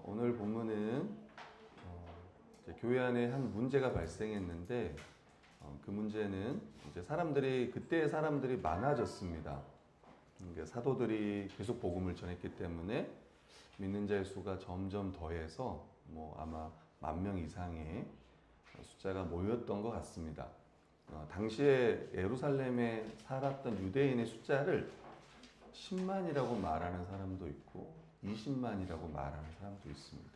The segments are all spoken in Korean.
오늘 본문은 이제 교회 안에 한 문제가 발생했는데 그 문제는 이제 그때 사람들이 많아졌습니다. 그러니까 사도들이 계속 복음을 전했기 때문에 믿는 자의 수가 점점 더해서 아마 10,000명 이상의 숫자가 모였던 것 같습니다. 당시에 예루살렘에 살았던 유대인의 숫자를 10만이라고 말하는 사람도 있고 20만이라고 말하는 사람도 있습니다.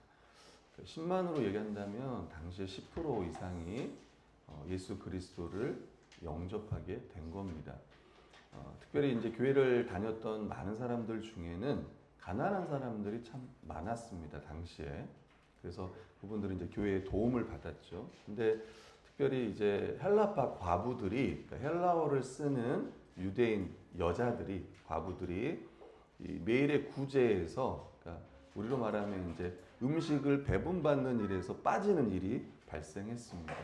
10만으로 얘기한다면 당시에 10% 이상이 예수 그리스도를 영접하게 된 겁니다. 특별히 이제 교회를 다녔던 많은 사람들 중에는 가난한 사람들이 참 많았습니다, 당시에. 그래서 그분들은 이제 교회의 도움을 받았죠. 근데 특별히 이제 헬라파 과부들이, 그러니까 헬라어를 쓰는 유대인 여자들이, 과부들이 이 매일의 구제에서, 그러니까 우리로 말하면 이제 음식을 배분받는 일에서 빠지는 일이 발생했습니다.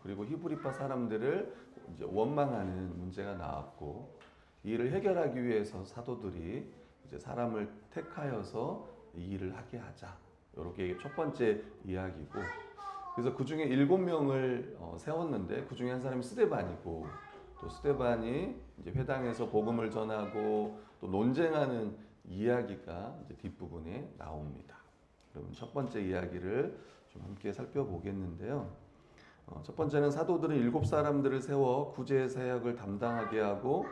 그리고 히브리파 사람들을 이제 원망하는 문제가 나왔고, 이 일을 해결하기 위해서 사도들이 이제 사람을 택하여서 이 일을 하게 하자. 이렇게 첫 번째 이야기고, 그래서 그 중에 7명을 세웠는데 그 중에 한 사람이 스데반이고, 또 스데반이 이제 회당에서 복음을 전하고 또 논쟁하는 이야기가 이제 뒷부분에 나옵니다. 그러면 첫 번째 이야기를 좀 함께 살펴보겠는데요. 첫 번째는 사도들은 7사람들을 세워 구제 사역을 담당하게 하고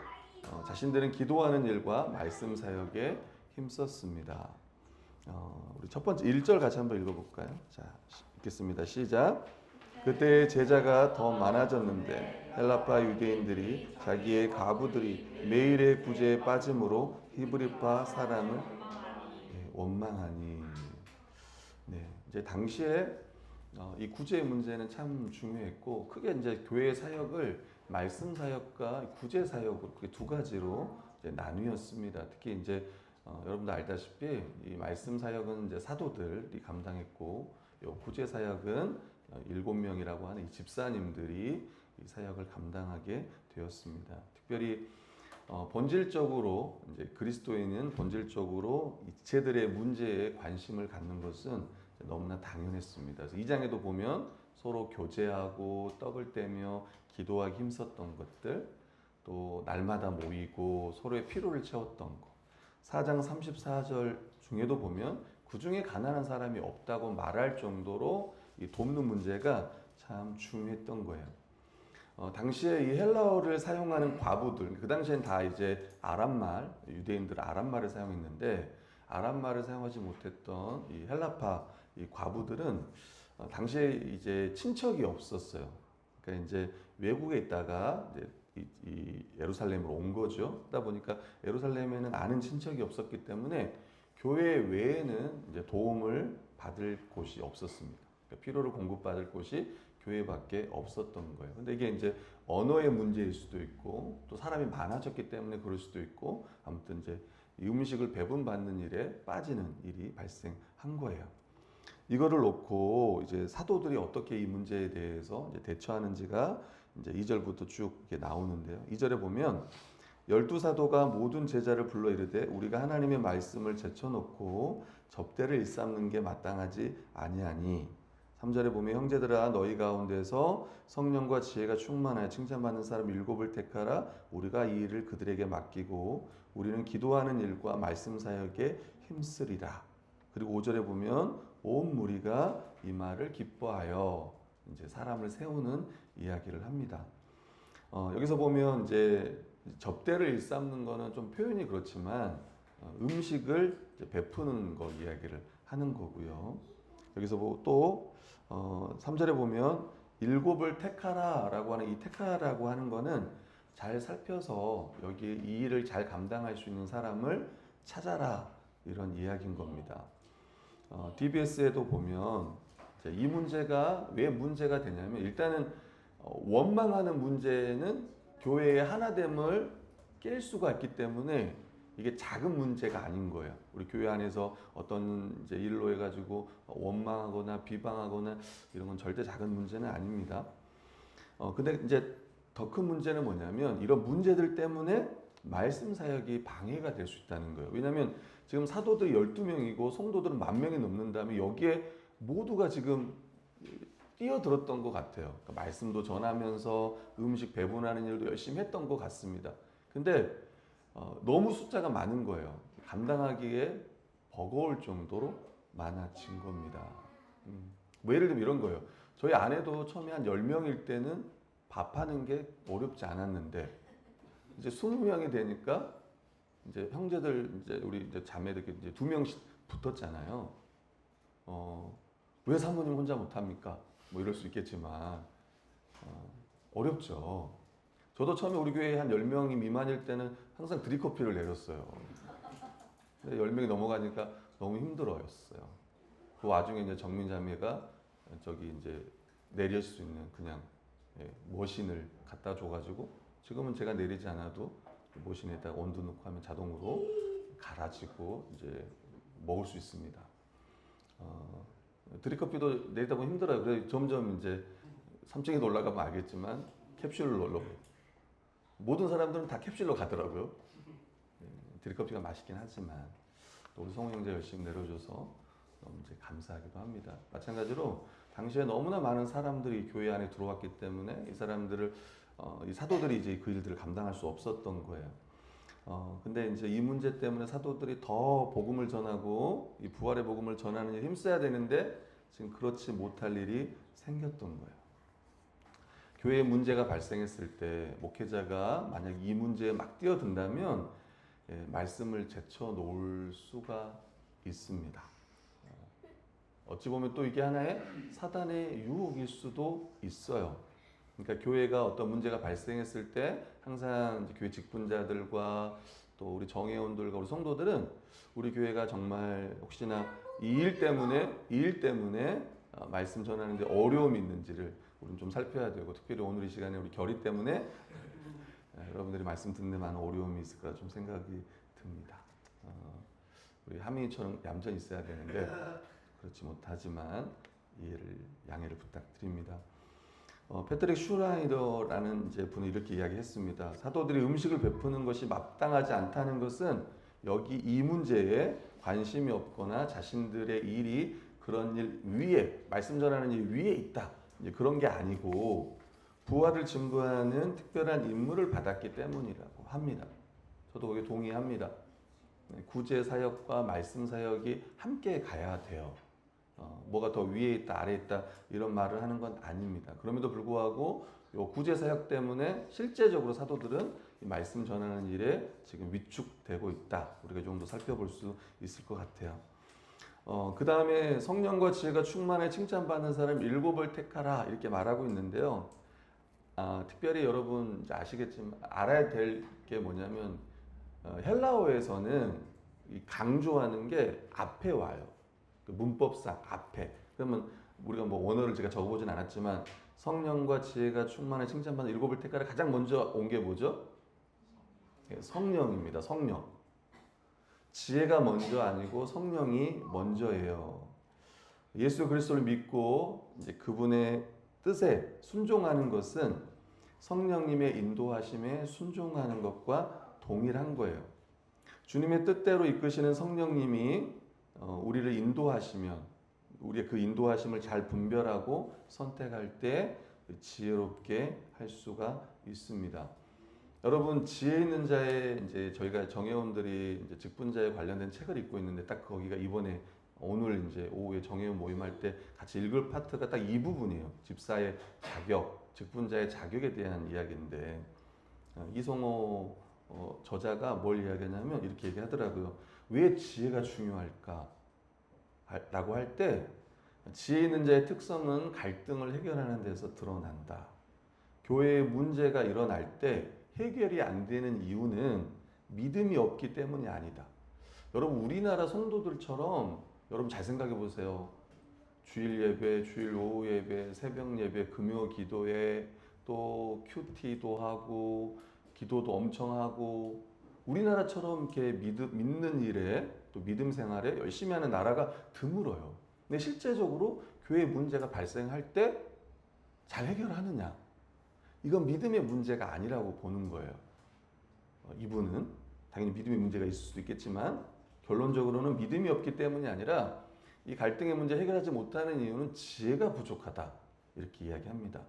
자신들은 기도하는 일과 말씀 사역에 힘썼습니다. 우리 첫 번째 1절 같이 한번 읽어볼까요? 자, 읽겠습니다. 시작. 그때 제자가 더 많아졌는데 헬라파 유대인들이 자기의 가부들이 매일의 구제에 빠짐으로 히브리파 사람을 원망하니. 네, 이제 당시에 이 구제 문제는 참 중요했고, 크게 이제 교회 사역을 말씀 사역과 구제 사역으로 그게 두 가지로 이제 나뉘었습니다. 특히 이제 여러분도 알다시피 이 말씀 사역은 이제 사도들이 감당했고, 요 구제 사역은 7명이라고 하는 이 집사님들이 이 사역을 감당하게 되었습니다. 특별히 본질적으로 이제 그리스도인은 본질적으로 이체들의 문제에 관심을 갖는 것은 너무나 당연했습니다. 그래서 2장에도 보면 서로 교제하고 떡을 떼며 기도하기 힘썼던 것들, 또 날마다 모이고 서로의 필요를 채웠던 것. 4장 34절 중에도 보면 그 중에 가난한 사람이 없다고 말할 정도로 이 돕는 문제가 참 중요했던 거예요. 당시에 이 헬라어를 사용하는 과부들, 그 당시엔 다 이제 아람말, 유대인들은 아람말을 사용했는데, 아람말을 사용하지 못했던 이 헬라파 이 과부들은 당시에 이제 친척이 없었어요. 그러니까 이제 외국에 있다가 이제 이 예루살렘으로 온 거죠. 그러다 보니까 예루살렘에는 아는 친척이 없었기 때문에 교회 외에는 이제 도움을 받을 곳이 없었습니다. 그러니까 필요를 공급받을 곳이 교회밖에 없었던 거예요. 근데 이게 이제 언어의 문제일 수도 있고, 또 사람이 많아졌기 때문에 그럴 수도 있고, 아무튼 이제 이 음식을 배분받는 일에 빠지는 일이 발생한 거예요. 이거를 놓고 이제 사도들이 어떻게 이 문제에 대해서 이제 대처하는지가 이제 2절부터 쭉 이렇게 나오는데요. 2절에 보면 12사도가 모든 제자를 불러 이르되 우리가 하나님의 말씀을 제쳐놓고 접대를 일삼는 게 마땅하지 아니하니. 3절에 보면 형제들아 너희 가운데서 성령과 지혜가 충만하여 칭찬받는 사람 7을 택하라. 우리가 이 일을 그들에게 맡기고 우리는 기도하는 일과 말씀 사역에 힘쓰리라. 그리고 5절에 보면 온 무리가 이 말을 기뻐하여 이제 사람을 세우는 이야기를 합니다. 여기서 보면 이제 접대를 일삼는 거는 좀 표현이 그렇지만 음식을 이제 베푸는 거 이야기를 하는 거고요. 여기서 또 3절에 보면 7을 택하라 라고 하는 이 택하라고 하는 거는 잘 살펴서 여기 이 일을 잘 감당할 수 있는 사람을 찾아라 이런 이야기인 겁니다. DBS에도 보면 이 문제가 왜 문제가 되냐면, 일단은 원망하는 문제는 교회의 하나됨을 깰 수가 있기 때문에 이게 작은 문제가 아닌 거예요. 우리 교회 안에서 어떤 이제 일로 해가지고 원망하거나 비방하거나 이런 건 절대 작은 문제는 아닙니다. 근데 이제 더 큰 문제는 뭐냐면 이런 문제들 때문에 말씀 사역이 방해가 될 수 있다는 거예요. 왜냐하면 지금 사도들이 12명이고 성도들은 10,000명이 넘는다면 여기에 모두가 지금 뛰어들었던 것 같아요. 그러니까 말씀도 전하면서 음식 배분하는 일도 열심히 했던 것 같습니다. 근데 너무 숫자가 많은 거예요. 감당하기에 버거울 정도로 많아진 겁니다. 뭐 예를 들면 이런 거예요. 저희 아내도 처음에 한 10명일 때는 밥하는 게 어렵지 않았는데 이제 20명이 되니까 이제 형제들 이제 우리 이제 자매들 이제 2명씩 붙었잖아요. 왜 사모님 혼자 못합니까? 뭐 이럴 수 있겠지만 어렵죠. 저도 처음에 우리 교회에 한 10명이 미만일 때는 항상 드립커피를 내렸어요. 근데 10명이 넘어가니까 너무 힘들어였어요. 그 와중에 이제 정민 자매가 저기 이제 내릴 수 있는 그냥 머신을 갖다 줘가지고 지금은 제가 내리지 않아도 머신에다 온도 넣고 하면 자동으로 갈아지고 이제 먹을 수 있습니다. 드립커피도 내리다 보면 힘들어요. 그래서 점점 이제 3층에 올라가면 알겠지만 캡슐로 넣어요. 모든 사람들은 다 캡슐로 가더라고요. 드립커피가 맛있긴 하지만 또 우리 성우 형제 열심히 내려줘서 너무 이제 감사하기도 합니다. 마찬가지로 당시에 너무나 많은 사람들이 교회 안에 들어왔기 때문에 이 사람들을 이 사도들이 이제 그 일들을 감당할 수 없었던 거예요. 근데 이제 이 문제 때문에 사도들이 더 복음을 전하고 이 부활의 복음을 전하는 일에 힘써야 되는데 지금 그렇지 못할 일이 생겼던 거예요. 교회에 문제가 발생했을 때 목회자가 만약 이 문제에 막 뛰어든다면 말씀을 제쳐놓을 수가 있습니다. 어찌 보면 또 이게 하나의 사단의 유혹일 수도 있어요. 그러니까 교회가 어떤 문제가 발생했을 때 항상 이제 교회 직분자들과 또 우리 정회원들과 우리 성도들은 우리 교회가 정말 혹시나 이 일 때문에 말씀 전하는데 어려움이 있는지를 우리는 좀 살펴야 되고 특별히 오늘 이 시간에 우리 결의 때문에 여러분들이 말씀 듣는 데 많은 어려움이 있을 거라 좀 생각이 듭니다. 우리 하민이처럼 얌전히 있어야 되는데 그렇지 못하지만 양해를 부탁드립니다. 패트릭 슈라이더라는 이제 분이 이렇게 이야기했습니다. 사도들이 음식을 베푸는 것이 마땅하지 않다는 것은 여기 이 문제에 관심이 없거나 자신들의 일이 그런 일 위에 말씀 전하는 일 위에 있다. 이제 그런 게 아니고 부활을 증거하는 특별한 임무를 받았기 때문이라고 합니다. 저도 거기에 동의합니다. 구제 사역과 말씀 사역이 함께 가야 돼요. 뭐가 더 위에 있다 아래에 있다 이런 말을 하는 건 아닙니다. 그럼에도 불구하고 요 구제 사역 때문에 실제적으로 사도들은 이 말씀 전하는 일에 지금 위축되고 있다. 우리가 좀 더 살펴볼 수 있을 것 같아요. 그 다음에 성령과 지혜가 충만해 칭찬받는 사람 7을 택하라 이렇게 말하고 있는데요. 특별히 여러분 이제 아시겠지만 알아야 될 게 뭐냐면 헬라어에서는 이 강조하는 게 앞에 와요. 그 문법상 앞에. 그러면 우리가 뭐 원어를 제가 적어보진 않았지만 성령과 지혜가 충만해 칭찬받는 7을 택하라 가장 먼저 온 게 뭐죠? 성령입니다. 성령. 지혜가 먼저 아니고 성령이 먼저예요. 예수 그리스도를 믿고 이제 그분의 뜻에 순종하는 것은 성령님의 인도하심에 순종하는 것과 동일한 거예요. 주님의 뜻대로 이끄시는 성령님이 우리를 인도하시면 우리의 그 인도하심을 잘 분별하고 선택할 때 지혜롭게 할 수가 있습니다. 여러분 지혜 있는 자의 이제 저희가 정회원들이 이제 직분자에 관련된 책을 읽고 있는데 딱 거기가 이번에 오늘 이제 오후에 정회원 모임할 때 같이 읽을 파트가 딱 이 부분이에요. 집사의 자격, 직분자의 자격에 대한 이야기인데 이성호 저자가 뭘 이야기하냐면 이렇게 얘기하더라고요. 왜 지혜가 중요할까? 라고 할 때 지혜 있는 자의 특성은 갈등을 해결하는 데서 드러난다. 교회에 문제가 일어날 때 해결이 안 되는 이유는 믿음이 없기 때문이 아니다. 여러분 우리나라 성도들처럼 여러분 잘 생각해 보세요. 주일 예배, 주일 오후 예배, 새벽 예배, 금요 기도회 또 큐티도 하고 기도도 엄청 하고 우리나라처럼 이렇게 믿는 일에 또 믿음 생활에 열심히 하는 나라가 드물어요. 근데 실제적으로 교회 문제가 발생할 때 잘 해결하느냐? 이건 믿음의 문제가 아니라고 보는 거예요. 이분은 당연히 믿음의 문제가 있을 수도 있겠지만 결론적으로는 믿음이 없기 때문이 아니라 이 갈등의 문제 해결하지 못하는 이유는 지혜가 부족하다 이렇게 이야기합니다.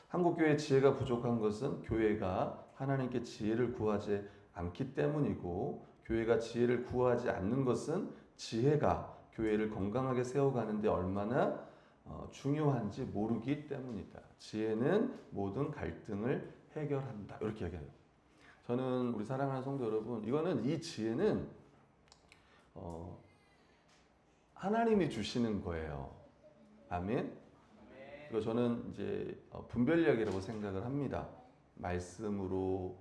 한국교회의 지혜가 부족한 것은 교회가 하나님께 지혜를 구하지 않기 때문이고 교회가 지혜를 구하지 않는 것은 지혜가 교회를 건강하게 세워가는데 얼마나 중요한지 모르기 때문이다. 지혜는 모든 갈등을 해결한다. 이렇게 이야기해요. 저는 우리 사랑하는 성도 여러분, 이 지혜는 하나님이 주시는 거예요. 아멘. 그리고 저는 이제 분별력이라고 생각을 합니다. 말씀으로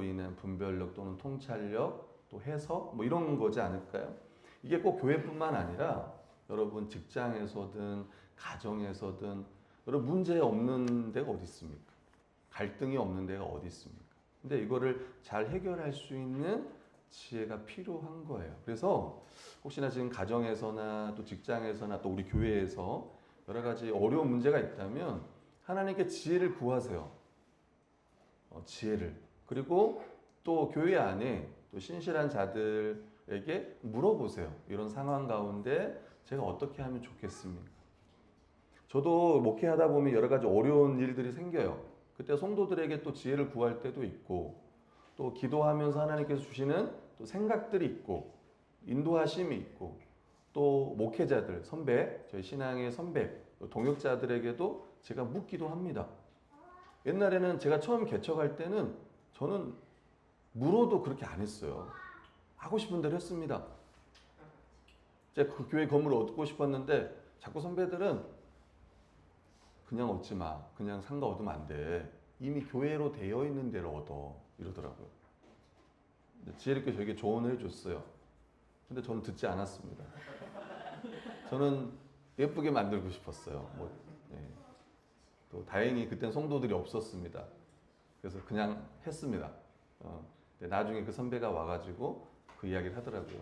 인한 분별력 또는 통찰력, 또 해석 뭐 이런 거지 않을까요? 이게 꼭 교회뿐만 아니라 여러분 직장에서든 가정에서든 여러분 문제 없는 데가 어디 있습니까? 갈등이 없는 데가 어디 있습니까? 근데 이거를 잘 해결할 수 있는 지혜가 필요한 거예요. 그래서 혹시나 지금 가정에서나 또 직장에서나 또 우리 교회에서 여러 가지 어려운 문제가 있다면 하나님께 지혜를 구하세요. 지혜를. 그리고 또 교회 안에 또 신실한 자들에게 물어보세요. 이런 상황 가운데 제가 어떻게 하면 좋겠습니까? 저도 목회하다 보면 여러 가지 어려운 일들이 생겨요. 그때 성도들에게 또 지혜를 구할 때도 있고 또 기도하면서 하나님께서 주시는 또 생각들이 있고 인도하심이 있고 또 목회자들, 선배, 저희 신앙의 선배, 동역자들에게도 제가 묻기도 합니다. 옛날에는 제가 처음 개척할 때는 저는 물어도 그렇게 안 했어요. 하고 싶은 대로 했습니다. 제가 그 교회 건물을 얻고 싶었는데 자꾸 선배들은 그냥 얻지 마. 그냥 산 거 얻으면 안 돼. 이미 교회로 되어 있는 대로 얻어. 이러더라고요. 지혜롭게 저에게 조언을 해줬어요. 근데 저는 듣지 않았습니다. 저는 예쁘게 만들고 싶었어요. 또 다행히 그땐 성도들이 없었습니다. 그래서 그냥 했습니다. 나중에 그 선배가 와가지고 그 이야기를 하더라고요.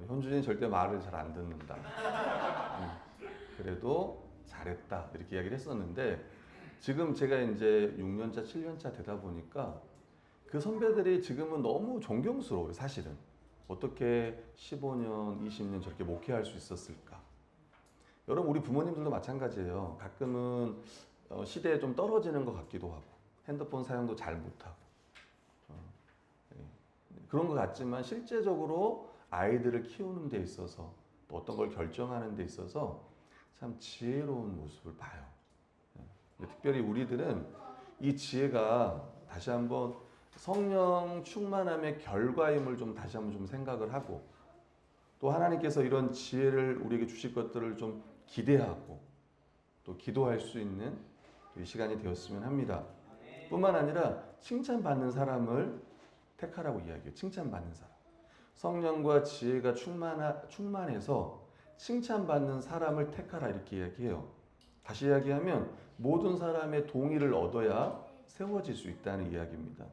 현준이는 절대 말을 잘 안 듣는다. 그래도 잘했다. 이렇게 이야기를 했었는데 지금 제가 이제 6년차, 7년차 되다 보니까 그 선배들이 지금은 너무 존경스러워요. 사실은. 어떻게 15년, 20년 저렇게 목회할 수 있었을까? 여러분 우리 부모님들도 마찬가지예요. 가끔은 시대에 좀 떨어지는 것 같기도 하고 핸드폰 사용도 잘 못하고 그런 것 같지만 실제적으로 아이들을 키우는 데 있어서 또 어떤 걸 결정하는 데 있어서 참 지혜로운 모습을 봐요. 특별히 우리들은 이 지혜가 다시 한번 성령 충만함의 결과임을 좀 다시 한번 좀 생각을 하고 또 하나님께서 이런 지혜를 우리에게 주실 것들을 좀 기대하고 또 기도할 수 있는 이 시간이 되었으면 합니다. 뿐만 아니라 칭찬받는 사람을 택하라고 이야기해요. 칭찬받는 사람. 성령과 지혜가 충만해서 칭찬받는 사람을 택하라 이렇게 이야기해요. 다시 이야기하면 모든 사람의 동의를 얻어야 세워질 수 있다는 이야기입니다.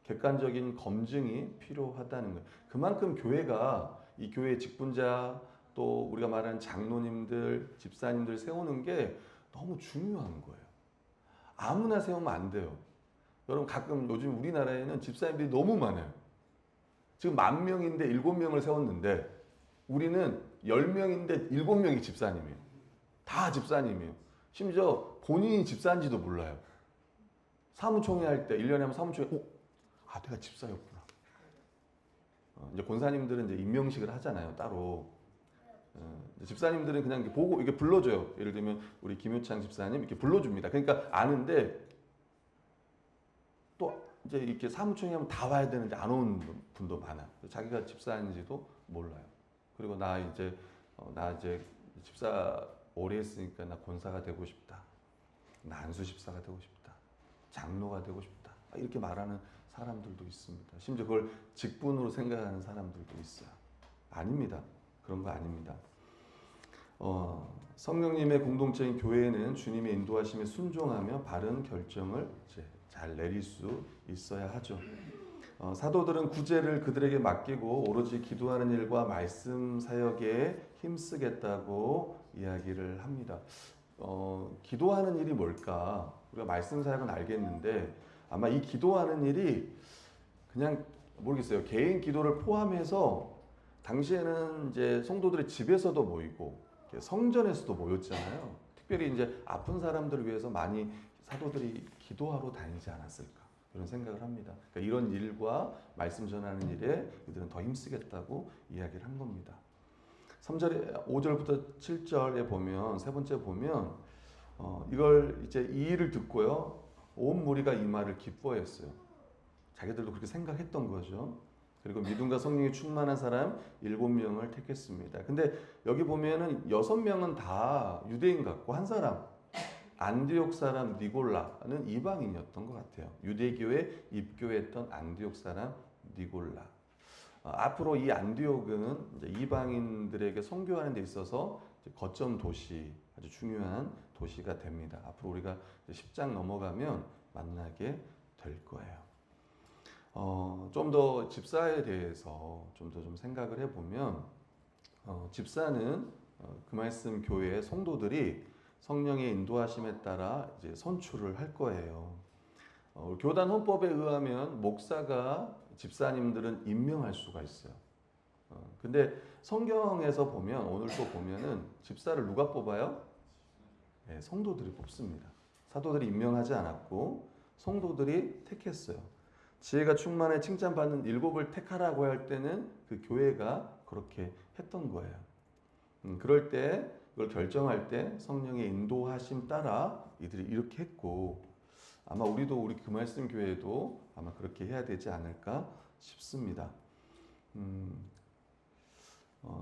객관적인 검증이 필요하다는 거예요. 그만큼 교회가 이 교회의 직분자 또 우리가 말하는 장로님들, 집사님들 세우는 게 너무 중요한 거예요. 아무나 세우면 안 돼요. 여러분 가끔 요즘 우리나라에는 집사님들이 너무 많아요. 지금 10,000명인데 7명을 세웠는데 우리는 10명인데 7명이 집사님이에요. 다 집사님이에요. 심지어 본인이 집사인지도 몰라요. 사무총회 할 때 1년에 하면 사무총회 내가 집사였구나. 이제 권사님들은 이제 임명식을 하잖아요, 따로. 집사님들은 그냥 이렇게 보고 이렇게 불러줘요. 예를 들면 우리 김효창 집사님 이렇게 불러줍니다. 그러니까 아는데 또 이제 이렇게 사무총회 하면 다 와야 되는데 안 오는 분도 많아. 자기가 집사인지도 몰라요. 그리고 나 이제 집사 오래 했으니까 나 권사가 되고 싶다. 나 안수 집사가 되고 싶다. 장로가 되고 싶다. 이렇게 말하는 사람들도 있습니다. 심지어 그걸 직분으로 생각하는 사람들도 있어요. 아닙니다. 그런 거 아닙니다. 성령님의 공동체인 교회는 주님의 인도하심에 순종하며 바른 결정을 잘 내릴 수 있어야 하죠. 사도들은 구제를 그들에게 맡기고 오로지 기도하는 일과 말씀 사역에 힘쓰겠다고 이야기를 합니다. 기도하는 일이 뭘까? 우리가 말씀 사역은 알겠는데 아마 이 기도하는 일이 그냥 모르겠어요. 개인 기도를 포함해서 당시에는 이제 성도들이 집에서도 모이고 성전에서도 모였잖아요. 특별히 이제 아픈 사람들을 위해서 많이 사도들이 기도하러 다니지 않았을까 그런 생각을 합니다. 그러니까 이런 일과 말씀 전하는 일에 이들은 더 힘쓰겠다고 이야기를 한 겁니다. 3절에 5절부터 7절에 보면 세 번째 보면 이걸 이제 이 일을 듣고요 온 무리가 이 말을 기뻐했어요. 자기들도 그렇게 생각했던 거죠. 그리고 믿음과 성령이 충만한 사람 7명을 택했습니다. 근데 여기 보면은 6명은 다 유대인 같고 한 사람 안디옥 사람 니골라는 이방인이었던 것 같아요. 유대교에 입교했던 안디옥 사람 니골라. 앞으로 이 안디옥은 이제 이방인들에게 선교하는 데 있어서 거점 도시, 아주 중요한 도시가 됩니다. 앞으로 우리가 10장 넘어가면 만나게 될 거예요. 좀 더 집사에 대해서 좀 더 생각을 해보면 집사는 그 말씀 교회의 성도들이 성령의 인도하심에 따라 이제 선출을 할 거예요. 교단 헌법에 의하면 목사가 집사님들은 임명할 수가 있어요. 근데 성경에서 보면 오늘 또 보면은 집사를 누가 뽑아요? 네, 성도들이 뽑습니다. 사도들이 임명하지 않았고 성도들이 택했어요. 지혜가 충만해 칭찬받는 7을 택하라고 할 때는 그 교회가 그렇게 했던 거예요. 그럴 때 그걸 결정할 때 성령의 인도하심 따라 이들이 이렇게 했고 아마 우리 그 말씀 교회도 아마 그렇게 해야 되지 않을까 싶습니다.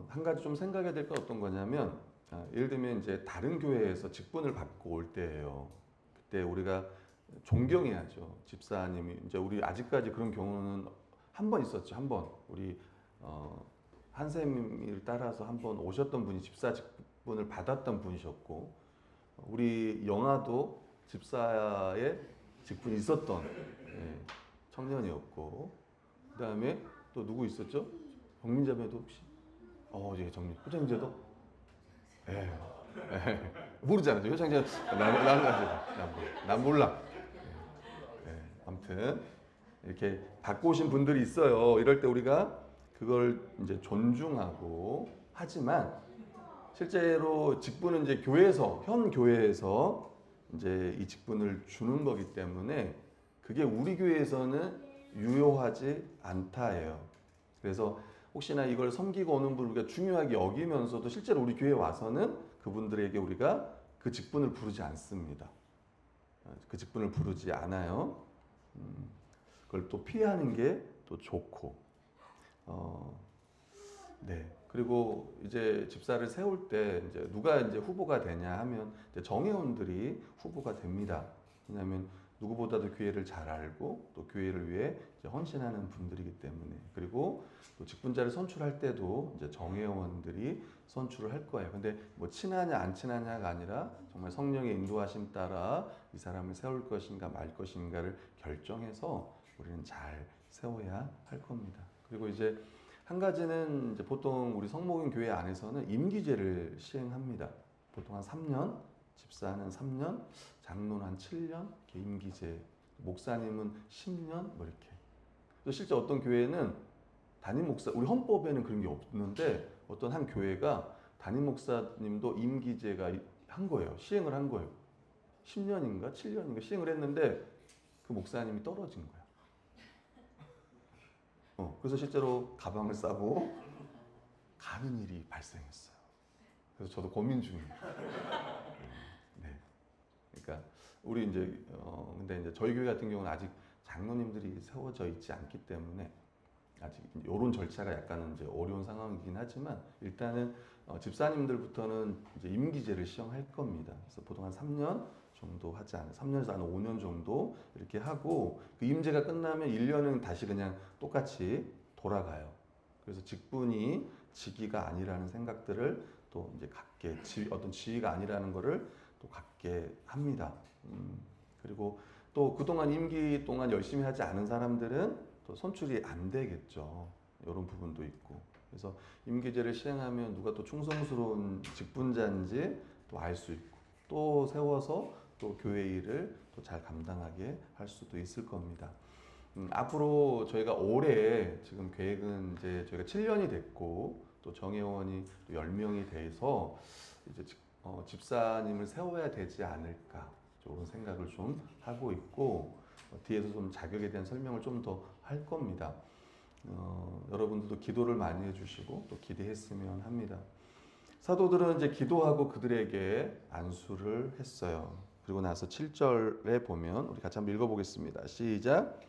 한 가지 좀 생각해야 될 건 어떤 거냐면 예를 들면 이제 다른 교회에서 직분을 받고 올 때예요. 그때 우리가 존경해야죠. 집사님이 이제 우리 아직까지 그런 경우는 한 번 있었죠. 한 번 우리 한샘을 따라서 한 번 오셨던 분이 집사 직분을 받았던 분이셨고 우리 영아도 집사의 직분이 있었던 청년이었고 그 다음에 또 누구 있었죠? 정민자매도 혹시? 예, 효창제도? 예. 모르잖아요. 효창제 난 몰라. 아무튼 이렇게 받고 오신 분들이 있어요. 이럴 때 우리가 그걸 이제 존중하고 하지만 실제로 직분은 이제 현 교회에서 이제 이 직분을 주는 거기 때문에 그게 우리 교회에서는 유효하지 않다예요. 그래서 혹시나 이걸 섬기고 오는 분을 우리가 중요하게 여기면서도 실제로 우리 교회에 와서는 그분들에게 우리가 그 직분을 부르지 않습니다. 그 직분을 부르지 않아요. 그걸 또 피하는 게 또 좋고, 네. 그리고 이제 집사를 세울 때 이제 누가 이제 후보가 되냐 하면 이제 정회원들이 후보가 됩니다. 왜냐하면 누구보다도 교회를 잘 알고 또 교회를 위해 이제 헌신하는 분들이기 때문에 그리고 또 직분자를 선출할 때도 이제 정회원들이 선출을 할 거예요. 근데 뭐 친하냐 안 친하냐가 아니라 정말 성령의 인도하심 따라 이 사람을 세울 것인가 말 것인가를 결정해서 우리는 잘 세워야 할 겁니다. 그리고 이제 한 가지는 이제 보통 우리 성목인 교회 안에서는 임기제를 시행합니다. 보통 한 3년, 집사는 3년, 장로는 한 7년, 임기제, 목사님은 10년 뭐 이렇게. 또 실제 어떤 교회는 담임 목사, 우리 헌법에는 그런 게 없는데 어떤 한 교회가 담임 목사님도 임기제가 한 거예요. 시행을 한 거예요. 10년인가 7년인가 시행을 했는데 그 목사님이 떨어진 거야. 그래서 실제로 가방을 싸고 가는 일이 발생했어요. 그래서 저도 고민 중입니다. 네. 그러니까 우리 이제 근데 이제 저희 교회 같은 경우는 아직 장로님들이 세워져 있지 않기 때문에 아직 이런 절차가 약간은 이제 어려운 상황이긴 하지만 일단은 집사님들부터는 이제 임기제를 시행할 겁니다. 그래서 보통 한 3년 정도 하지 않아요. 3년에서 한 5년 정도 이렇게 하고 그 임제가 끝나면 1년은 다시 그냥 똑같이 돌아가요. 그래서 직분이 직위가 아니라는 생각들을 또 이제 갖게 어떤 지위가 아니라는 거를 또 갖게 합니다. 그리고 또 그동안 임기 동안 열심히 하지 않은 사람들은 또 선출이 안 되겠죠. 이런 부분도 있고. 그래서 임기제를 시행하면 누가 또 충성스러운 직분자인지 또 알 수 있고 또 세워서 또 교회 일을 또 잘 감당하게 할 수도 있을 겁니다. 앞으로 저희가 올해 지금 계획은 이제 저희가 7년이 됐고 또 정회원이 또 10명이 돼서 이제 집사님을 세워야 되지 않을까 좋은 생각을 좀 하고 있고 뒤에서 좀 자격에 대한 설명을 좀 더 할 겁니다. 여러분들도 기도를 많이 해주시고 또 기대했으면 합니다. 사도들은 이제 기도하고 그들에게 안수를 했어요. 그리고 나서 7절에 보면 우리 같이 한번 읽어보겠습니다. 시작.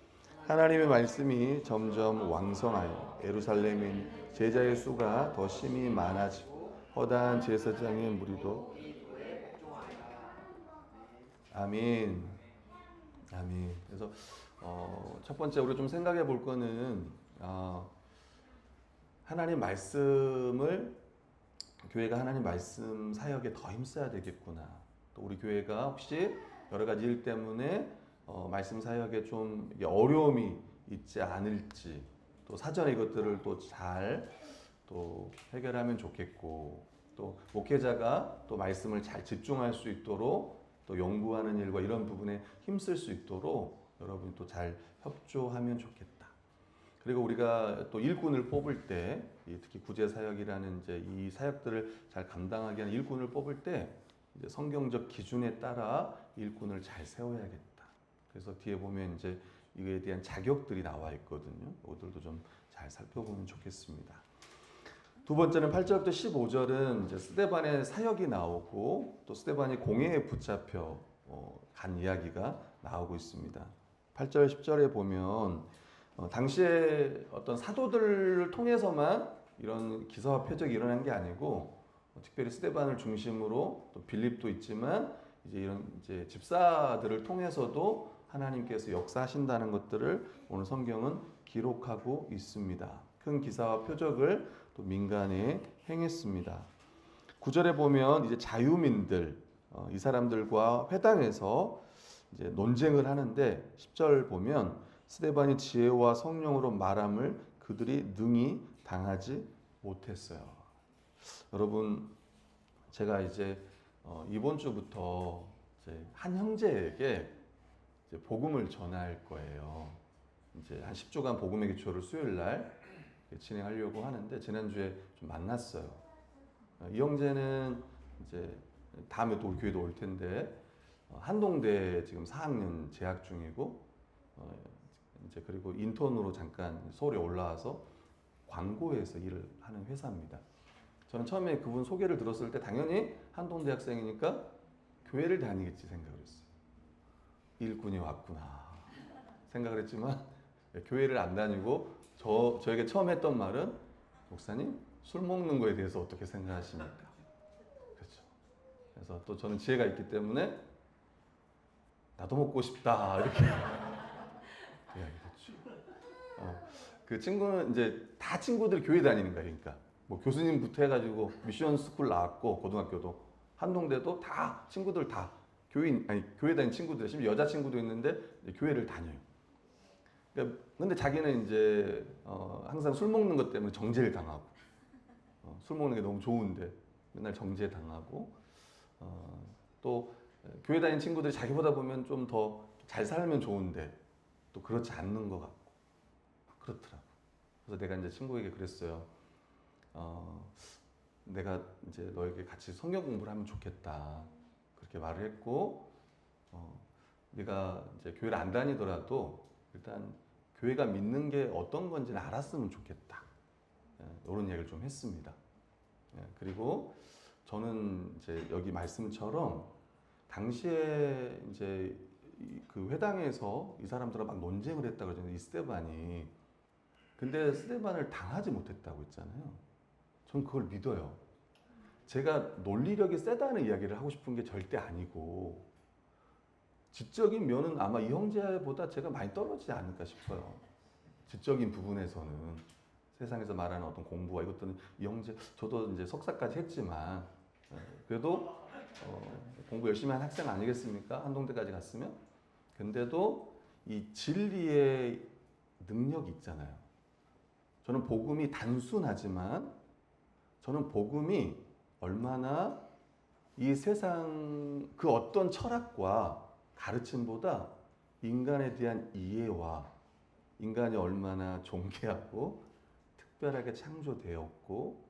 하나님의 말씀이 점점 왕성하여 예루살렘인 제자의 수가 더 심히 많아지고 허다한 제사장의 무리도 아멘. 아멘. 그래서 첫 번째 우리가 좀 생각해 볼 거는 하나님 말씀을 교회가 하나님 말씀 사역에 더 힘써야 되겠구나. 또 우리 교회가 혹시 여러 가지 일 때문에 말씀 사역에 좀 어려움이 있지 않을지 또 사전에 이것들을 또 잘 또 해결하면 좋겠고 또 목회자가 또 말씀을 잘 집중할 수 있도록 또 연구하는 일과 이런 부분에 힘쓸 수 있도록 여러분이 또 잘 협조하면 좋겠다. 그리고 우리가 또 일꾼을 뽑을 때 특히 구제 사역이라는 이제 이 사역들을 잘 감당하게 하는 일꾼을 뽑을 때 이제 성경적 기준에 따라 일꾼을 잘 세워야겠다. 그래서 뒤에 보면 이제 이거에 대한 자격들이 나와 있거든요. 이것들도 좀 잘 살펴보면 좋겠습니다. 두 번째는 8절부터 15절은 이제 스데반의 사역이 나오고 또 스데반이 공회에 붙잡혀 간 이야기가 나오고 있습니다. 8절 10절에 보면 당시에 어떤 사도들을 통해서만 이런 기사와 표적이 일어난 게 아니고 특별히 스데반을 중심으로 또 빌립도 있지만 이제 이런 이제 집사들을 통해서도 하나님께서 역사하신다는 것들을 오늘 성경은 기록하고 있습니다. 큰 기사와 표적을 또 민간에 행했습니다. 9절에 보면 이제 자유민들 이 사람들과 회당에서 이제 논쟁을 하는데 10절 보면 스데반이 지혜와 성령으로 말함을 그들이 능히 당하지 못했어요. 여러분 제가 이제 이번 주부터 이제 한 형제에게 이제 복음을 전할 거예요. 이제 한 10주간 복음의 기초를 수요일 날 진행하려고 하는데 지난주에 좀 만났어요. 이 형제는 이제 다음에 또 우리 교회도 올 텐데 한동대 지금 4학년 재학 중이고 이제 그리고 인턴으로 잠깐 서울에 올라와서 광고에서 일을 하는 회사입니다. 저는 처음에 그분 소개를 들었을 때 당연히 한동대 학생이니까 교회를 다니겠지 생각을 했어요. 일꾼이 왔구나 생각을 했지만 교회를 안 다니고 저에게 처음 했던 말은 목사님 술 먹는 거에 대해서 어떻게 생각하십니까? 그렇죠. 그래서 또 저는 지혜가 있기 때문에 나도 먹고 싶다 이렇게 이야기했죠. 그 친구는 이제 다 친구들이 교회 다니는 거예요. 그러니까 뭐 교수님부터 해가지고 미션 스쿨 나왔고 고등학교도 한동대도 다 친구들 다 교회 다니는 친구들 심지어 여자 친구도 있는데 교회를 다녀요. 그러니까 근데 자기는 이제 항상 술 먹는 것 때문에 정죄를 당하고 술 먹는 게 너무 좋은데 맨날 정죄 당하고 또 교회 다니는 친구들이 자기보다 보면 좀 더 잘 살면 좋은데 또 그렇지 않는 것 같고 그렇더라고. 그래서 내가 이제 친구에게 그랬어요. 내가 이제 너에게 같이 성경 공부를 하면 좋겠다. 그렇게 말을 했고, 네가 이제 교회를 안 다니더라도 일단 교회가 믿는 게 어떤 건지는 알았으면 좋겠다. 이런 얘기를 좀 했습니다. 그리고 저는 이제 여기 말씀처럼 당시에 이제 그 회당에서 이 사람들과 막 논쟁을 했다 그러잖아요. 이 스데반이. 근데 스데반을 당하지 못했다고 했잖아요. 전 그걸 믿어요. 제가 논리력이 세다는 이야기를 하고 싶은 게 절대 아니고 지적인 면은 아마 이 형제보다 제가 많이 떨어지지 않을까 싶어요. 지적인 부분에서는 세상에서 말하는 어떤 공부와 이것들은 이 형제 저도 이제 석사까지 했지만 그래도 공부 열심히 한 학생 아니겠습니까? 한동대까지 갔으면. 근데도 이 진리의 능력이 있잖아요. 저는 복음이 단순하지만 저는 복음이 얼마나 이 세상 그 어떤 철학과 가르침보다 인간에 대한 이해와 인간이 얼마나 존귀하고 특별하게 창조되었고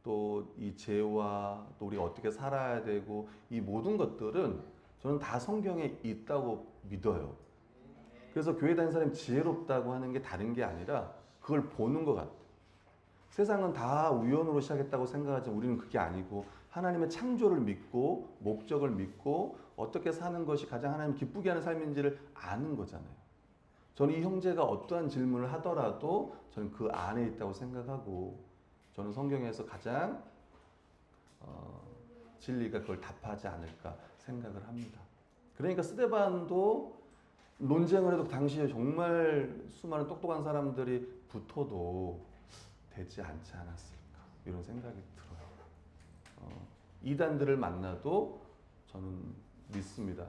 또 이 죄와 또 우리가 어떻게 살아야 되고 이 모든 것들은 저는 다 성경에 있다고 믿어요. 그래서 교회 다니는 사람이 지혜롭다고 하는 게 다른 게 아니라 그걸 보는 것 같아요. 세상은 다 우연으로 시작했다고 생각하지만 우리는 그게 아니고 하나님의 창조를 믿고 목적을 믿고 어떻게 사는 것이 가장 하나님 기쁘게 하는 삶인지를 아는 거잖아요. 저는 이 형제가 어떠한 질문을 하더라도 저는 그 안에 있다고 생각하고 저는 성경에서 가장 진리가 그걸 답하지 않을까 생각을 합니다. 그러니까 스데반도 논쟁을 해도 당시에 정말 수많은 똑똑한 사람들이 붙어도 되지 않지 않았을까 이런 생각이 들어요. 이단들을 만나도 저는 믿습니다.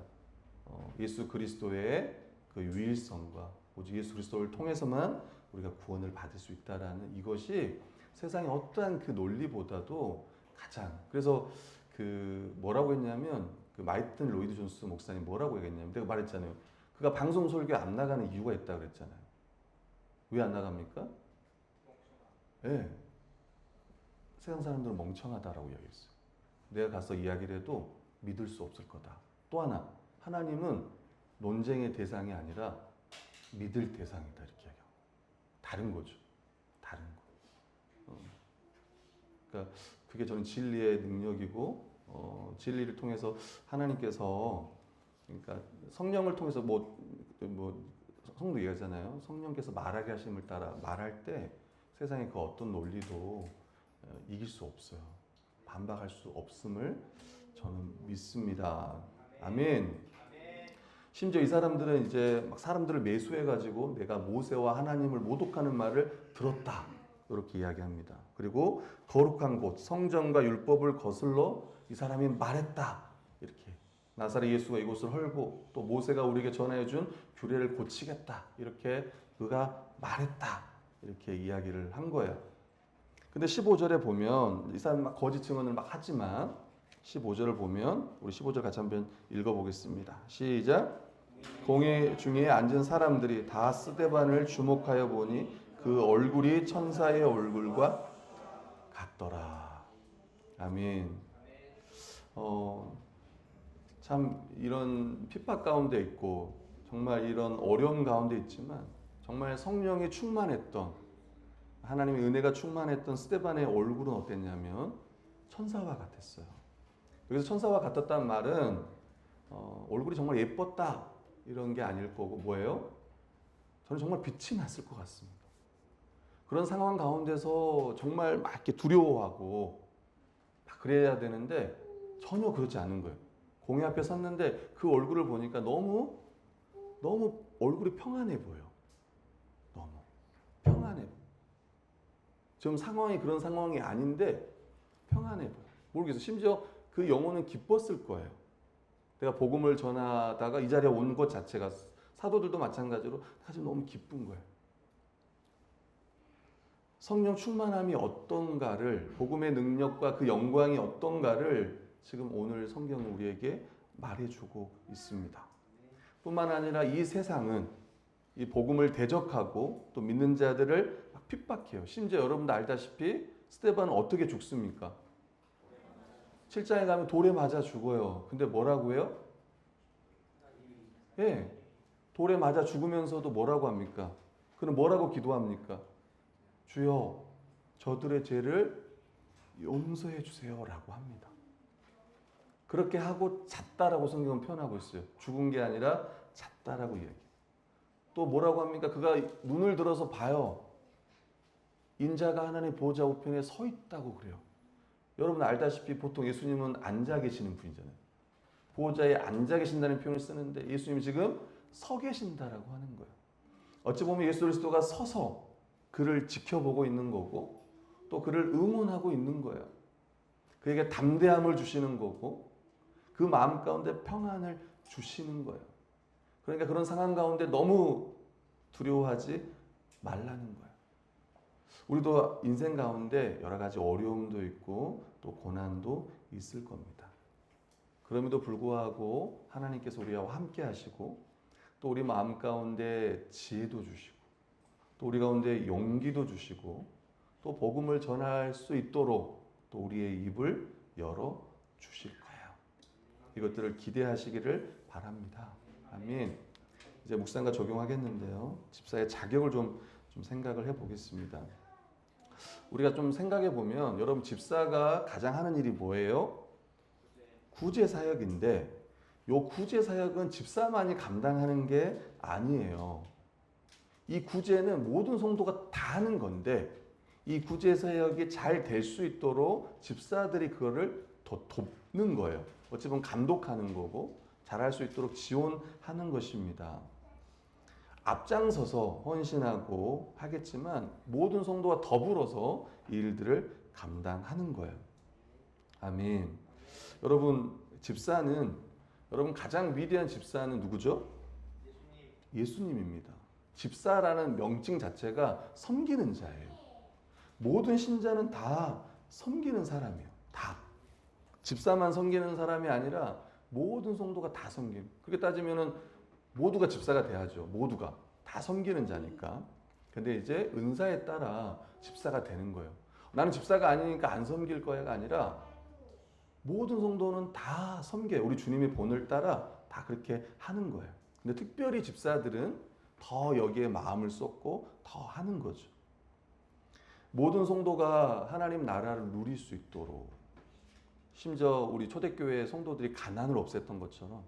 예수 그리스도의 그 유일성과 오직 예수 그리스도를 통해서만 우리가 구원을 받을 수 있다라는 이것이 세상의 어떠한 그 논리보다도 가장 그래서 그 뭐라고 했냐면 그 마이튼 로이드 존스 목사님 뭐라고 얘기했냐면 내가 말했잖아요. 그가 방송 설교에 안 나가는 이유가 있다고 그랬잖아요. 왜 안 나갑니까? 예. 네. 세상 사람들은 멍청하다라고 이야기했어요. 내가 가서 이야기를 해도 믿을 수 없을 거다. 또 하나, 하나님은 논쟁의 대상이 아니라 믿을 대상이다 이렇게 이야기하고 다른 거죠. 다른 거. 그러니까 그게 저는 진리의 능력이고 진리를 통해서 하나님께서 그러니까 성령을 통해서 뭐 성도 얘기하잖아요. 성령께서 말하게 하심을 따라 말할 때 세상의 그 어떤 논리도 이길 수 없어요. 반박할 수 없음을 저는 믿습니다. 아멘. 심지어 이 사람들은 이제 막 사람들을 매수해가지고 내가 모세와 하나님을 모독하는 말을 들었다. 이렇게 이야기합니다. 그리고 거룩한 곳, 성전과 율법을 거슬러 이 사람이 말했다. 이렇게. 나사렛 예수가 이곳을 헐고 또 모세가 우리에게 전해준 규례를 고치겠다. 이렇게 그가 말했다. 이렇게 이야기를 한 거예요. 근데 15절에 보면 이 사람 막 거짓 증언을 막 하지만 15절을 보면 우리 15절 같이 한번 읽어보겠습니다. 시작. 공회 중에 앉은 사람들이 다 스데반을 주목하여 보니 그 얼굴이 천사의 얼굴과 같더라. 아멘. 참 이런 핍박 가운데 있고 정말 이런 어려움 가운데 있지만 정말 성령이 충만했던 하나님의 은혜가 충만했던 스데반의 얼굴은 어땠냐면 천사와 같았어요. 여기서 천사와 같았다는 말은 얼굴이 정말 예뻤다 이런 게 아닐 거고 뭐예요? 저는 정말 빛이 났을 것 같습니다. 그런 상황 가운데서 정말 막 이렇게 두려워하고 막 그래야 되는데 전혀 그렇지 않은 거예요. 공회 앞에 섰는데 그 얼굴을 보니까 너무 얼굴이 평안해 보여. 너무 평안해 보여. 지금 상황이 그런 상황이 아닌데 평안해 보여. 모르겠어요. 심지어 그 영혼은 기뻤을 거예요. 내가 복음을 전하다가 이 자리에 온 것 자체가 사도들도 마찬가지로 사실 너무 기쁜 거예요. 성령 충만함이 어떤가를 복음의 능력과 그 영광이 어떤가를 지금 오늘 성경은 우리에게 말해주고 있습니다. 뿐만 아니라 이 세상은 이 복음을 대적하고 또 믿는 자들을 막 핍박해요. 심지어 여러분도 알다시피 스데반은 어떻게 죽습니까? 7장에 가면 돌에 맞아 죽어요. 근데 뭐라고 해요? 예, 돌에 맞아 죽으면서도 뭐라고 합니까? 그럼 뭐라고 기도합니까? 주여 저들의 죄를 용서해 주세요 라고 합니다. 그렇게 하고 잤다라고 성경은 표현하고 있어요. 죽은 게 아니라 잤다라고 이야기해요. 또 뭐라고 합니까? 그가 눈을 들어서 봐요. 인자가 하나님의 보호자 우편에 서 있다고 그래요. 여러분 알다시피 보통 예수님은 앉아 계시는 분이잖아요. 보호자에 앉아 계신다는 표현을 쓰는데 예수님이 지금 서 계신다라고 하는 거예요. 어찌 보면 예수 그리스도가 서서 그를 지켜보고 있는 거고 또 그를 응원하고 있는 거예요. 그에게 담대함을 주시는 거고 그 마음 가운데 평안을 주시는 거예요. 그러니까 그런 상황 가운데 너무 두려워하지 말라는 거예요. 우리도 인생 가운데 여러 가지 어려움도 있고 또 고난도 있을 겁니다. 그럼에도 불구하고 하나님께서 우리와 함께 하시고 또 우리 마음 가운데 지혜도 주시고 또 우리 가운데 용기도 주시고 또 복음을 전할 수 있도록 또 우리의 입을 열어 주실 거예요. 이것들을 기대하시기를 바랍니다. 아멘. 이제 묵상과 적용하겠는데요. 집사의 자격을 좀 생각을 해보겠습니다. 우리가 좀 생각해 보면 여러분 집사가 가장 하는 일이 뭐예요? 구제 사역인데 요 구제 사역은 집사만이 감당하는 게 아니에요. 이 구제는 모든 성도가 다 하는 건데 이 구제 사역이 잘 될 수 있도록 집사들이 그거를 더 돕는 거예요. 어찌 보면 감독하는 거고 잘할 수 있도록 지원하는 것입니다. 앞장서서 헌신하고 하겠지만 모든 성도가 더불어서 이 일들을 감당하는 거예요. 아멘. 여러분 집사는 여러분 가장 위대한 집사는 누구죠? 예수님입니다. 집사라는 명칭 자체가 섬기는 자예요. 모든 신자는 다 섬기는 사람이에요. 다. 집사만 섬기는 사람이 아니라 모든 성도가 다 섬김. 그렇게 따지면은 모두가 집사가 돼야죠. 모두가 다 섬기는 자니까. 근데 이제 은사에 따라 집사가 되는 거예요. 나는 집사가 아니니까 안 섬길 거야가 아니라 모든 성도는 다 섬겨요. 우리 주님의 본을 따라 다 그렇게 하는 거예요. 근데 특별히 집사들은 더 여기에 마음을 쏟고 더 하는 거죠. 모든 성도가 하나님 나라를 누릴 수 있도록 심지어 우리 초대교회 성도들이 가난을 없앴던 것처럼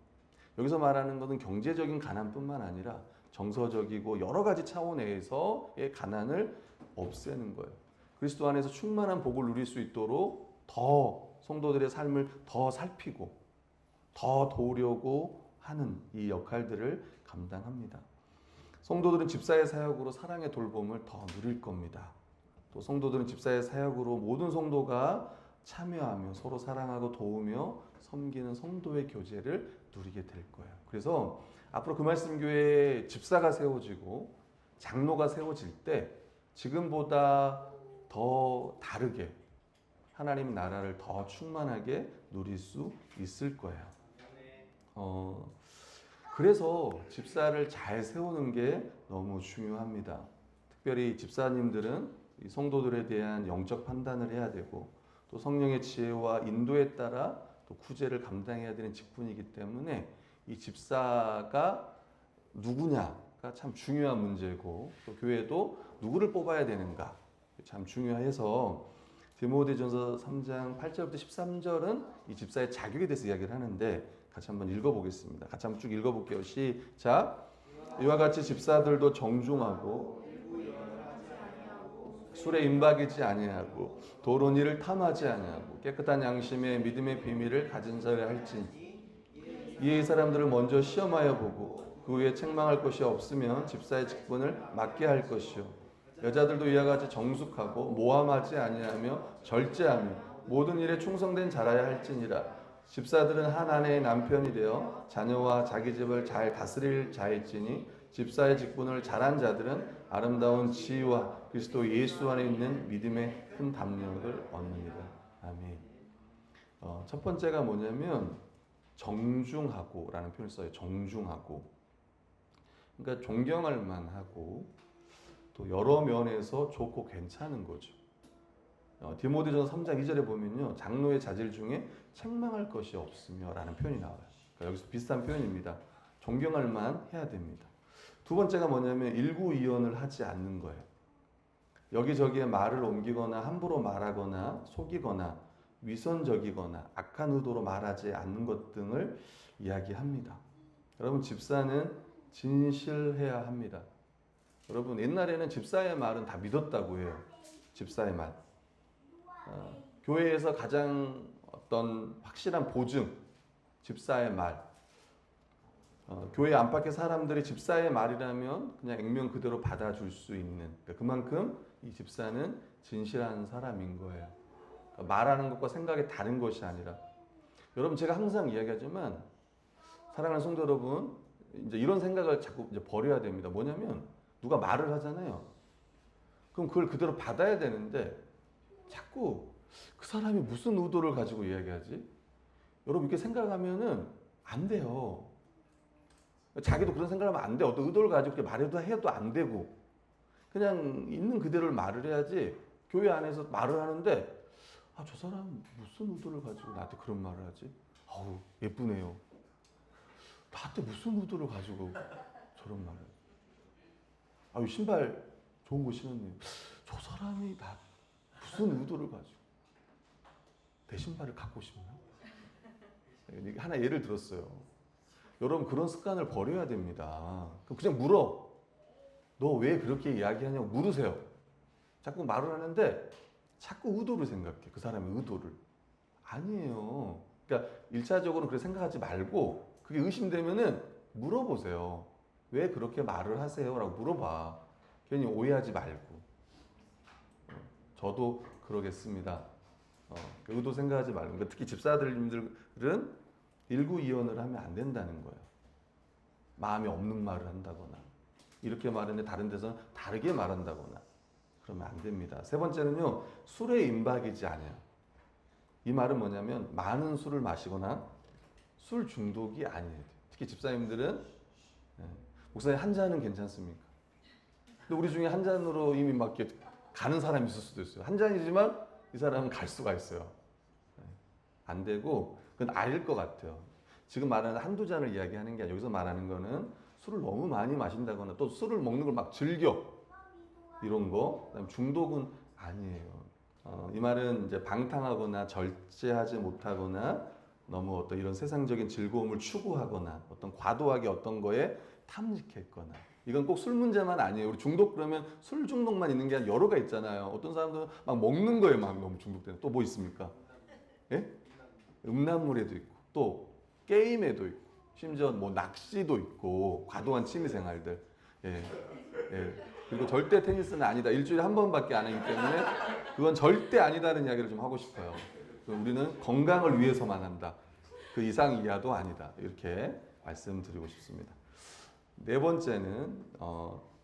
여기서 말하는 것은 경제적인 가난뿐만 아니라 정서적이고 여러 가지 차원에서의 가난을 없애는 거예요. 그리스도 안에서 충만한 복을 누릴 수 있도록 더 성도들의 삶을 더 살피고 더 도우려고 하는 이 역할들을 감당합니다. 성도들은 집사의 사역으로 사랑의 돌봄을 더 누릴 겁니다. 또 성도들은 집사의 사역으로 모든 성도가 참여하며 서로 사랑하고 도우며 섬기는 성도의 교제를 누리게 될 거예요. 그래서 앞으로 금말씀교회에 집사가 세워지고 장로가 세워질 때 지금보다 더 다르게 하나님 나라를 더 충만하게 누릴 수 있을 거예요. 그래서 집사를 잘 세우는 게 너무 중요합니다. 특별히 집사님들은 이 성도들에 대한 영적 판단을 해야 되고 또 성령의 지혜와 인도에 따라 또 구제를 감당해야 되는 직분이기 때문에 이 집사가 누구냐가 참 중요한 문제고 또 교회도 누구를 뽑아야 되는가 참 중요해서 디모데전서 3장 8절부터 13절은 이 집사의 자격에 대해서 이야기를 하는데 같이 한번 읽어보겠습니다. 같이 한번 쭉 읽어볼게요. 시작. 이와 같이 집사들도 정중하고 술에 임박이지 아니하고 도론 일을 탐하지 아니하고 깨끗한 양심의 믿음의 비밀을 가진 자라 할지니 이의 사람들을 먼저 시험하여 보고 그 후에 책망할 것이 없으면 집사의 직분을 맡게 할 것이요 여자들도 이와 같이 정숙하고 모함하지 아니하며 절제하며 모든 일에 충성된 자라야 할지니라. 집사들은 한 아내의 남편이 되어 자녀와 자기 집을 잘 다스릴 자일지니 집사의 직분을 잘한 자들은 아름다운 지위와 그리스도 예수 안에 있는 믿음의 큰 담력을 얻느니라. 아멘. 첫 번째가 뭐냐면 정중하고라는 표현을 써요. 정중하고. 그러니까 존경할 만하고 또 여러 면에서 좋고 괜찮은 거죠. 디모데전서 3장 2절에 보면요. 장로의 자질 중에 책망할 것이 없으며 라는 표현이 나와요. 그러니까 여기서 비슷한 표현입니다. 존경할 만 해야 됩니다. 두 번째가 뭐냐면 일구이연을 하지 않는 거예요. 여기저기에 말을 옮기거나 함부로 말하거나 속이거나 위선적이거나 악한 의도로 말하지 않는 것 등을 이야기합니다. 여러분 집사는 진실해야 합니다. 여러분 옛날에는 집사의 말은 다 믿었다고 해요. 집사의 말. 교회에서 가장 어떤 확실한 보증, 집사의 말. 교회 안팎의 사람들이 집사의 말이라면 그냥 액면 그대로 받아줄 수 있는 그만큼 이 집사는 진실한 사람인 거예요. 말하는 것과 생각이 다른 것이 아니라 여러분 제가 항상 이야기하지만 사랑하는 성도 여러분 이제 이런 생각을 자꾸 이제 버려야 됩니다. 뭐냐면 누가 말을 하잖아요. 그럼 그걸 그대로 받아야 되는데 자꾸 그 사람이 무슨 의도를 가지고 이야기하지? 여러분 이렇게 생각하면은 안 돼요. 자기도 그런 생각하면 안 돼. 어떤 의도를 가지고 말해도 해도 안 되고. 그냥 있는 그대로를 말을 해야지. 교회 안에서 말을 하는데 저 사람 무슨 의도를 가지고 나한테 그런 말을 하지? 아우 예쁘네요. 나한테 무슨 의도를 가지고 저런 말을? 아유 신발 좋은 거 신었네요. 저 사람이 나 무슨 의도를 가지고 내 신발을 갖고 싶나? 하나 예를 들었어요. 여러분 그런 습관을 버려야 됩니다. 그냥 물어. 너 왜 그렇게 이야기하냐고 물으세요. 자꾸 말을 하는데 자꾸 의도를 생각해. 그 사람의 의도를. 아니에요. 그러니까 1차적으로 그렇게 생각하지 말고 그게 의심되면은 물어보세요. 왜 그렇게 말을 하세요? 라고 물어봐. 괜히 오해하지 말고. 저도 그러겠습니다. 의도 생각하지 말고. 그러니까 특히 집사들님들은 일구이연을 하면 안 된다는 거예요. 마음에 없는 말을 한다거나 이렇게 말했는데 다른 데서는 다르게 말한다거나 그러면 안 됩니다. 세 번째는요. 술에 임박이지 않아요. 이 말은 뭐냐면 많은 술을 마시거나 술 중독이 아니에요. 특히 집사님들은 목사님 한 잔은 괜찮습니까? 근데 우리 중에 한 잔으로 이미 막 이렇게 가는 사람이 있을 수도 있어요. 한 잔이지만 이 사람은 갈 수가 있어요. 안 되고 그건 아닐 것 같아요. 지금 말하는 한두 잔을 이야기하는 게 아니라 여기서 말하는 거는 술을 너무 많이 마신다거나 또 술을 먹는 걸 막 즐겨 이런 거. 그다음에 중독은 아니에요. 이 말은 이제 방탕하거나 절제하지 못하거나 너무 어떤 이런 세상적인 즐거움을 추구하거나 어떤 과도하게 어떤 거에 탐닉했거나 이건 꼭 술 문제만 아니에요. 우리 중독 그러면 술 중독만 있는 게 아니라 여러가 있잖아요. 어떤 사람들은 막 먹는 거에 막 너무 중독되는. 또 뭐 있습니까? 예? 음란물에도 있고 또 게임에도 있고 심지어 뭐 낚시도 있고 과도한 취미 생활들. 예. 예. 그리고 절대 테니스는 아니다. 일주일에 한 번밖에 안 하기 때문에 그건 절대 아니다는 이야기를 좀 하고 싶어요. 우리는 건강을 위해서만 한다. 그 이상 이하도 아니다. 이렇게 말씀드리고 싶습니다. 네 번째는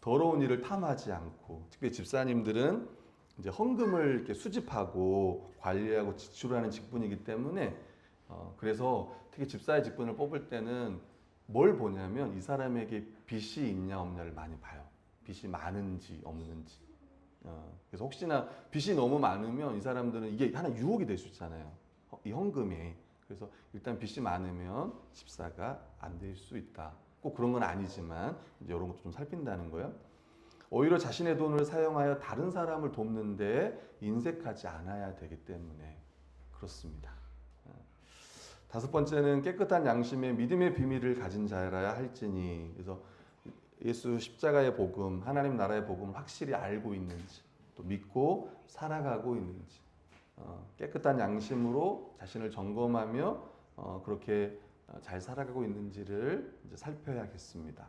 더러운 일을 탐하지 않고 특히 집사님들은 이제 헌금을 이렇게 수집하고 관리하고 지출하는 직분이기 때문에 그래서 특히 집사의 직분을 뽑을 때는 뭘 보냐면 이 사람에게 빚이 있냐 없냐를 많이 봐요. 빚이 많은지 없는지. 그래서 혹시나 빚이 너무 많으면 이 사람들은 이게 하나 유혹이 될 수 있잖아요. 이 헌금이. 그래서 일단 빚이 많으면 집사가 안 될 수 있다. 꼭 그런 건 아니지만 이제 이런 것도 좀 살핀다는 거예요. 오히려 자신의 돈을 사용하여 다른 사람을 돕는데 인색하지 않아야 되기 때문에 그렇습니다. 다섯 번째는 깨끗한 양심에 믿음의 비밀을 가진 자라야 할지니. 그래서 예수 십자가의 복음, 하나님 나라의 복음을 확실히 알고 있는지, 또 믿고 살아가고 있는지, 깨끗한 양심으로 자신을 점검하며 그렇게 잘 살아가고 있는지를 이제 살펴야겠습니다.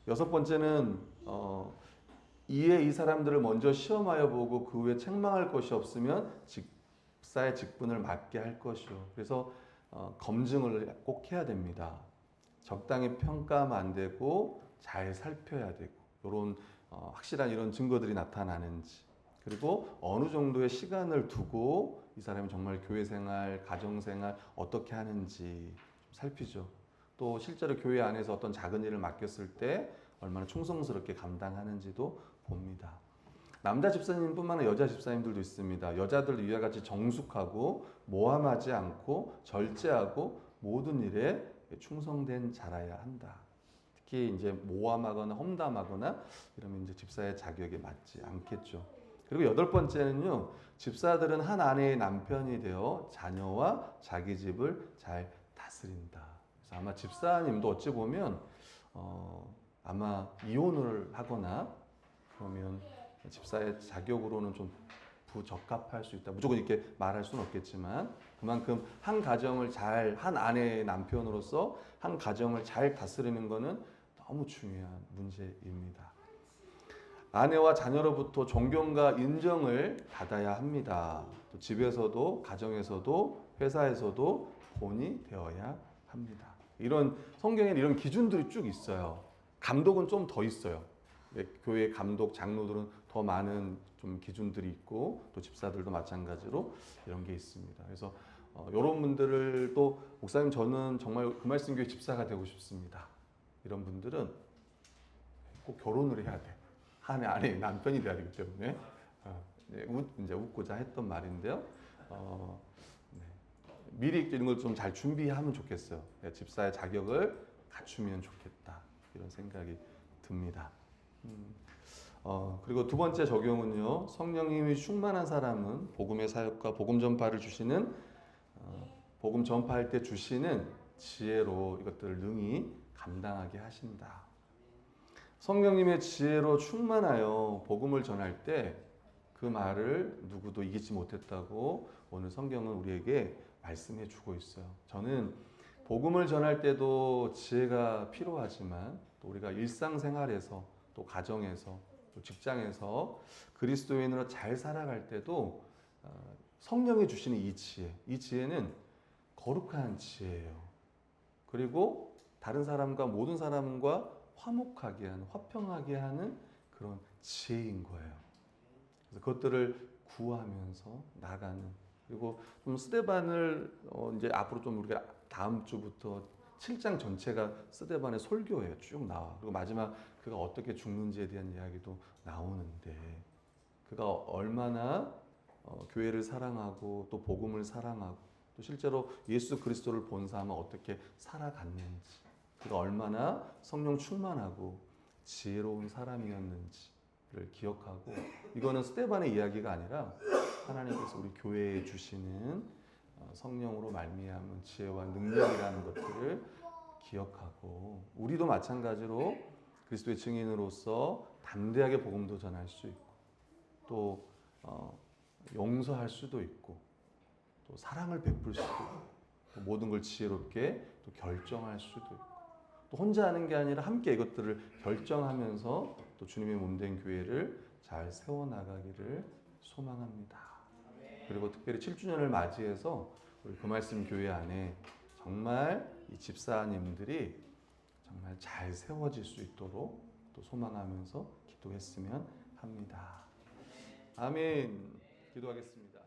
여섯 번째는 이에 이 사람들을 먼저 시험하여 보고 그 후에 책망할 것이 없으면 집사의 직분을 맡게 할 것이요. 그래서 검증을 꼭 해야 됩니다. 적당히 평가하면 안 되고 잘 살펴야 되고 이런 확실한 이런 증거들이 나타나는지 그리고 어느 정도의 시간을 두고 이 사람이 정말 교회 생활, 가정 생활 어떻게 하는지 살피죠. 또 실제로 교회 안에서 어떤 작은 일을 맡겼을 때 얼마나 충성스럽게 감당하는지도 봅니다. 남자 집사님뿐만 아니라 여자 집사님들도 있습니다. 여자들도 이와 같이 정숙하고 모함하지 않고 절제하고 모든 일에 충성된 자라야 한다. 특히 이제 모함하거나 험담하거나 이러면 이제 집사의 자격에 맞지 않겠죠. 그리고 여덟 번째는요, 집사들은 한 아내의 남편이 되어 자녀와 자기 집을 잘 다스린다. 그래서 아마 집사님도 어찌 보면 아마 이혼을 하거나 그러면 집사의 자격으로는 좀 부적합할 수 있다. 무조건 이렇게 말할 수는 없겠지만 그만큼 한 가정을 잘, 한 아내의 남편으로서 한 가정을 잘 다스리는 것은 너무 중요한 문제입니다. 아내와 자녀로부터 존경과 인정을 받아야 합니다. 또 집에서도 가정에서도 회사에서도 본이 되어야 합니다. 이런 성경에는 이런 기준들이 쭉 있어요. 감독은 좀 더 있어요. 교회 감독, 장로들은 더 많은 좀 기준들이 있고 또 집사들도 마찬가지로 이런 게 있습니다. 그래서 이런 분들을 또 목사님 저는 정말 금말씀교회 집사가 되고 싶습니다. 이런 분들은 꼭 결혼을 해야 돼. 안에 남편이 돼야 되기 때문에 이제 웃고자 했던 말인데요. 네. 미리 이런 걸 좀 잘 준비하면 좋겠어요. 집사의 자격을 갖추면 좋겠다 이런 생각이 듭니다. 그리고 두 번째 적용은요. 성령님이 충만한 사람은 복음의 사역과 복음 전파를 주시는 복음 전파할 때 주시는 지혜로 이것들을 능히 감당하게 하신다. 성령님의 지혜로 충만하여 복음을 전할 때 그 말을 누구도 이기지 못했다고 오늘 성경은 우리에게 말씀해 주고 있어요. 저는 복음을 전할 때도 지혜가 필요하지만 또 우리가 일상생활에서 또 가정에서 또 직장에서 그리스도인으로 잘 살아갈 때도 성령이 주시는 이 지혜는 거룩한 지혜예요. 그리고 다른 사람과 모든 사람과 화목하게 하는, 화평하게 하는 그런 지혜인 거예요. 그래서 그것들을 구하면서 나가는. 그리고 좀 스데반을 이제 앞으로 좀 우리가 다음 주부터 7장 전체가 스데반의 설교예요. 쭉 나와. 그리고 마지막 그가 어떻게 죽는지에 대한 이야기도 나오는데 그가 얼마나 교회를 사랑하고 또 복음을 사랑하고 또 실제로 예수 그리스도를 본 삶은 어떻게 살아갔는지 그가 얼마나 성령 충만하고 지혜로운 사람이었는지를 기억하고 이거는 스데반의 이야기가 아니라 하나님께서 우리 교회에 주시는 성령으로 말미암은 지혜와 능력이라는 것들을 기억하고 우리도 마찬가지로 그리스도의 증인으로서 담대하게 복음도 전할 수 있고 또 용서할 수도 있고 또 사랑을 베풀 수도 있고 또 모든 걸 지혜롭게 또 결정할 수도 있고 또 혼자 하는 게 아니라 함께 이것들을 결정하면서 또 주님의 몸된 교회를 잘 세워나가기를 소망합니다. 그리고 특별히 7주년을 맞이해서 우리 그 말씀 교회 안에 정말 이 집사님들이 정말 잘 세워질 수 있도록 또 소망하면서 기도했으면 합니다. 아멘. 기도하겠습니다.